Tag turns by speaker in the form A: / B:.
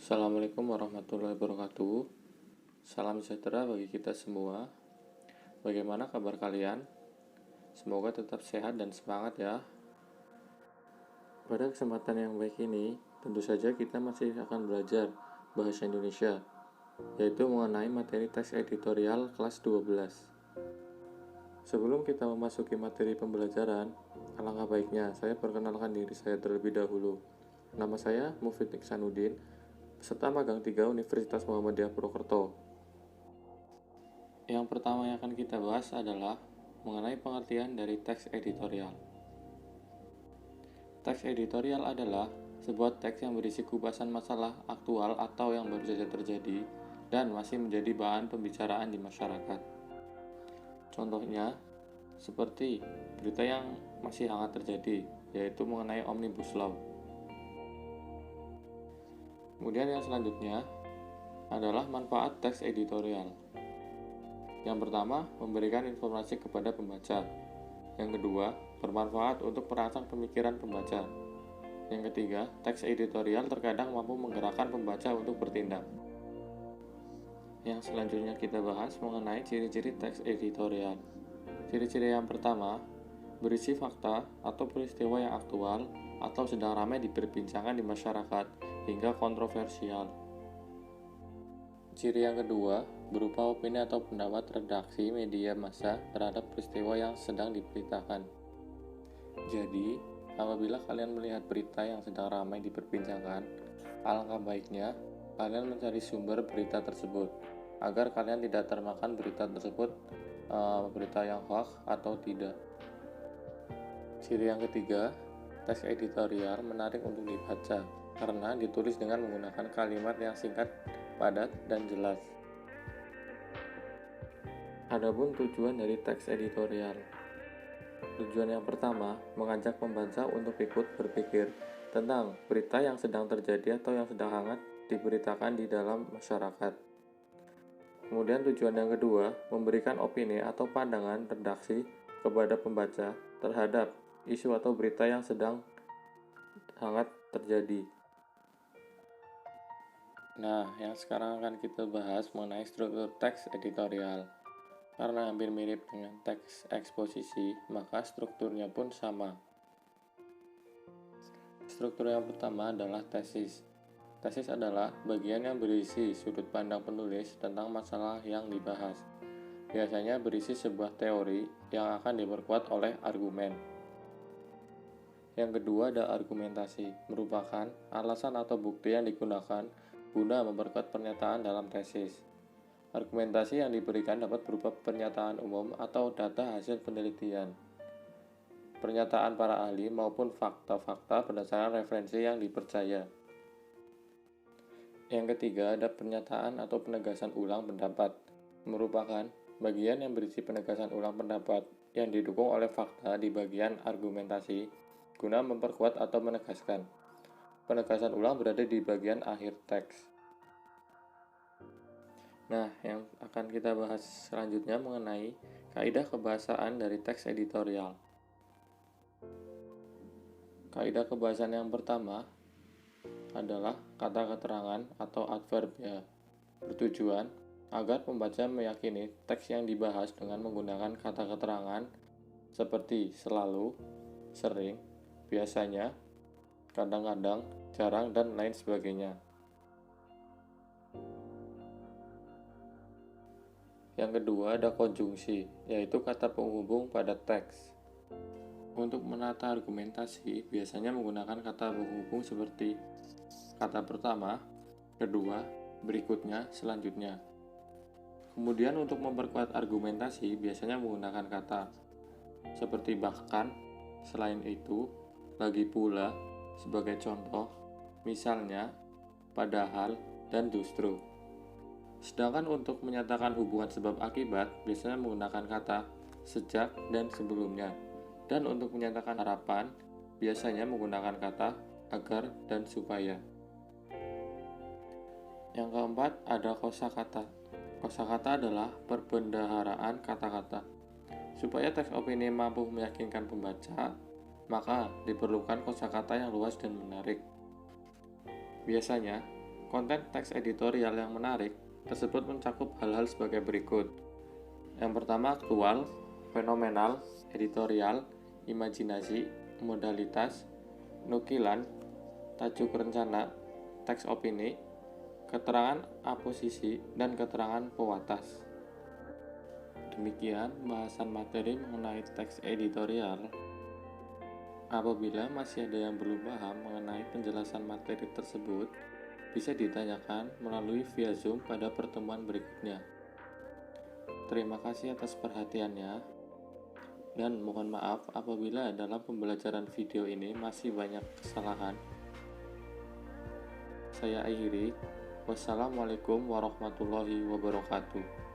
A: Assalamualaikum warahmatullahi wabarakatuh. Salam sejahtera bagi kita semua. Bagaimana kabar kalian? Semoga tetap sehat dan semangat ya. Pada kesempatan yang baik ini, tentu saja kita masih akan belajar bahasa Indonesia, yaitu mengenai materi teks editorial kelas 12. Sebelum kita memasuki materi pembelajaran, alangkah baiknya saya perkenalkan diri saya terlebih dahulu. Nama saya Mufid Iksanuddin, peserta magang 3 Universitas Muhammadiyah Purwokerto. Yang pertama yang akan kita bahas adalah mengenai pengertian dari teks editorial. Teks editorial adalah sebuah teks yang berisi kupasan masalah aktual atau yang baru saja terjadi dan masih menjadi bahan pembicaraan di masyarakat. Contohnya, seperti berita yang masih hangat terjadi, yaitu mengenai Omnibus Law. Kemudian yang selanjutnya adalah manfaat teks editorial. Yang pertama, memberikan informasi kepada pembaca. Yang kedua, bermanfaat untuk merangsang pemikiran pembaca. Yang ketiga, teks editorial terkadang mampu menggerakkan pembaca untuk bertindak. Yang selanjutnya kita bahas mengenai ciri-ciri teks editorial. Ciri-ciri yang pertama, berisi fakta atau peristiwa yang aktual atau sedang ramai diperbincangkan di masyarakat hingga kontroversial. Ciri yang kedua, berupa opini atau pendapat redaksi media massa terhadap peristiwa yang sedang diberitakan. Jadi, apabila kalian melihat berita yang sedang ramai diperbincangkan, alangkah baiknya kalian mencari sumber berita tersebut, agar kalian tidak termakan berita tersebut berita yang hoax atau tidak. Ciri yang ketiga, teks editorial menarik untuk dibaca karena ditulis dengan menggunakan kalimat yang singkat, padat, dan jelas. Adapun tujuan dari teks editorial. Tujuan yang pertama, mengajak pembaca untuk ikut berpikir tentang berita yang sedang terjadi atau yang sedang hangat diberitakan di dalam masyarakat. Kemudian tujuan yang kedua, memberikan opini atau pandangan redaksi kepada pembaca terhadap isu atau berita yang sedang hangat terjadi. Nah, yang sekarang akan kita bahas mengenai struktur teks editorial. Karena hampir mirip dengan teks eksposisi, maka strukturnya pun sama. Struktur yang pertama adalah tesis. Tesis adalah bagian yang berisi sudut pandang penulis tentang masalah yang dibahas. Biasanya berisi sebuah teori yang akan diperkuat oleh argumen. Yang kedua ada argumentasi, merupakan alasan atau bukti yang digunakan guna memperkuat pernyataan dalam tesis. Argumentasi yang diberikan dapat berupa pernyataan umum atau data hasil penelitian, pernyataan para ahli maupun fakta-fakta berdasarkan referensi yang dipercaya. Yang ketiga ada pernyataan atau penegasan ulang pendapat, merupakan bagian yang berisi penegasan ulang pendapat yang didukung oleh fakta di bagian argumentasi guna memperkuat atau menegaskan. Penegasan ulang berada di bagian akhir teks. Nah, yang akan kita bahas selanjutnya mengenai kaidah kebahasaan dari teks editorial. Kaidah kebahasaan yang pertama adalah kata keterangan atau adverb ya, bertujuan agar pembaca meyakini teks yang dibahas dengan menggunakan kata keterangan seperti selalu, sering, biasanya, kadang-kadang, jarang, dan lain sebagainya. Yang kedua ada konjungsi, yaitu kata penghubung pada teks. Untuk menata argumentasi, biasanya menggunakan kata penghubung seperti kata pertama, kedua, berikutnya, selanjutnya. Kemudian untuk memperkuat argumentasi, biasanya menggunakan kata seperti bahkan, selain itu, lagi pula, sebagai contoh, misalnya, padahal, dan justru. Sedangkan untuk menyatakan hubungan sebab akibat, biasanya menggunakan kata sejak dan sebelumnya. Dan untuk menyatakan harapan, biasanya menggunakan kata agar dan supaya. Yang keempat ada kosakata. Kosakata adalah perbendaharaan kata-kata. Supaya teks opini mampu meyakinkan pembaca, maka diperlukan kosakata yang luas dan menarik. Biasanya, Konten teks editorial yang menarik tersebut mencakup hal-hal sebagai berikut. Yang pertama, aktual, fenomenal, editorial, imajinasi, modalitas, nukilan, tajuk rencana, teks opini, keterangan aposisi, dan keterangan pewatas. Demikian bahasan materi mengenai teks editorial. Apabila masih ada yang belum paham mengenai penjelasan materi tersebut, bisa ditanyakan melalui via Zoom pada pertemuan berikutnya. Terima kasih atas perhatiannya, dan mohon maaf apabila dalam pembelajaran video ini masih banyak kesalahan. Saya akhiri. Wassalamualaikum warahmatullahi wabarakatuh.